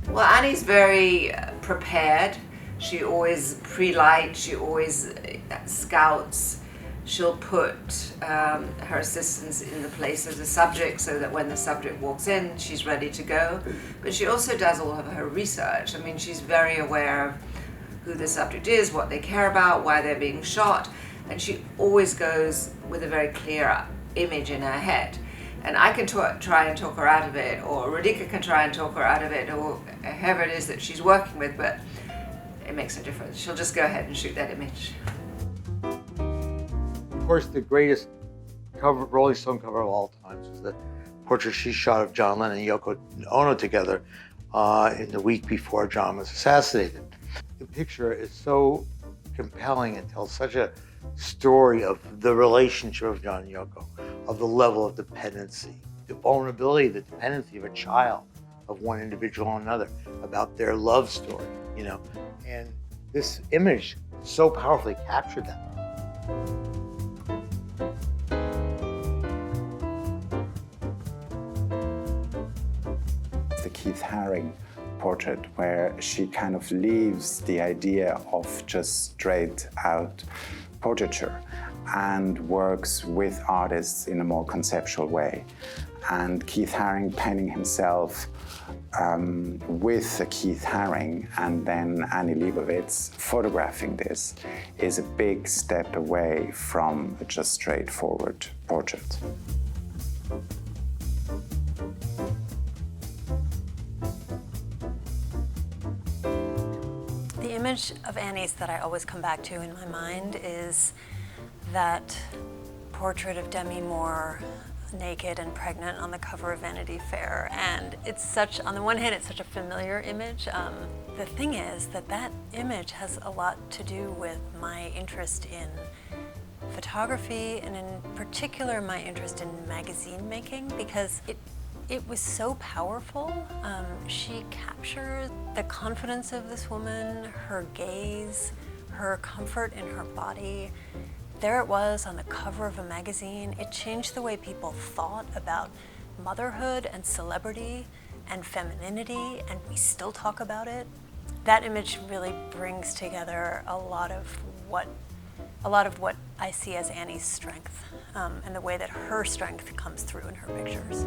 Well, Annie's very prepared. She always pre-light, she always scouts. She'll put her assistants in the place of the subject so that when the subject walks in, she's ready to go. But she also does all of her research. I mean, she's very aware of who the subject is, what they care about, why they're being shot, and she always goes with a very clear image in her head. And I can try and talk her out of it, or Radhika can try and talk her out of it, or whoever it is that she's working with, but it makes no difference. She'll just go ahead and shoot that image. Of course, the greatest Rolling Stone cover of all times was the portrait she shot of John Lennon and Yoko Ono together in the week before John was assassinated. The picture is so compelling and tells such a story of the relationship of John and Yoko, of the level of dependency, the vulnerability, the dependency of a child, of one individual on another, about their love story, you know. And this image so powerfully captured that. The Keith Haring portrait, where she kind of leaves the idea of just straight out portraiture and works with artists in a more conceptual way. And Keith Haring painting himself with Keith Haring and then Annie Leibovitz photographing this is a big step away from a just straightforward portrait. The image of Annie's that I always come back to in my mind is that portrait of Demi Moore naked and pregnant on the cover of Vanity Fair. And it's such, on the one hand, it's such a familiar image. The thing is that that image has a lot to do with my interest in photography, and in particular my interest in magazine making, because it was so powerful. She captured the confidence of this woman, her gaze, her comfort in her body. There it was on the cover of a magazine. It changed the way people thought about motherhood and celebrity and femininity, and we still talk about it. That image really brings together a lot of what I see as Annie's strength, and the way that her strength comes through in her pictures.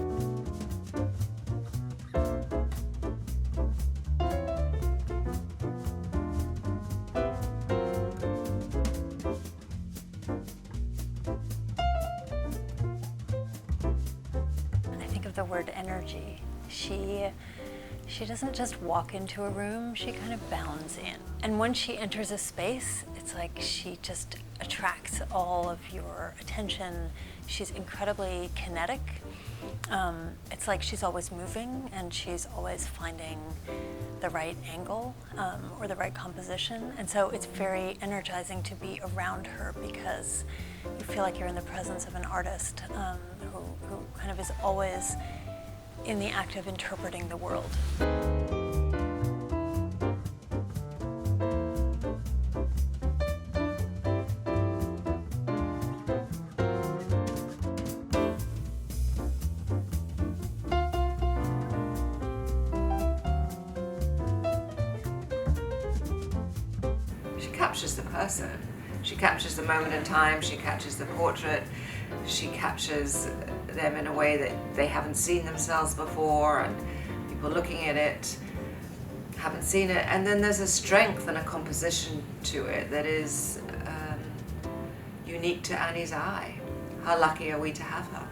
The word energy. She doesn't just walk into a room, she kind of bounds in. And when she enters a space, it's like she just attracts all of your attention. She's incredibly kinetic. It's like she's always moving and she's always finding the right angle or the right composition. And so it's very energizing to be around her, because you feel like you're in the presence of an artist who kind of is always in the act of interpreting the world. She captures the person. She captures the moment in time, she captures the portrait, she captures them in a way that they haven't seen themselves before, and people looking at it haven't seen it. And then there's a strength and a composition to it that is unique to Annie's eye. How lucky are we to have her?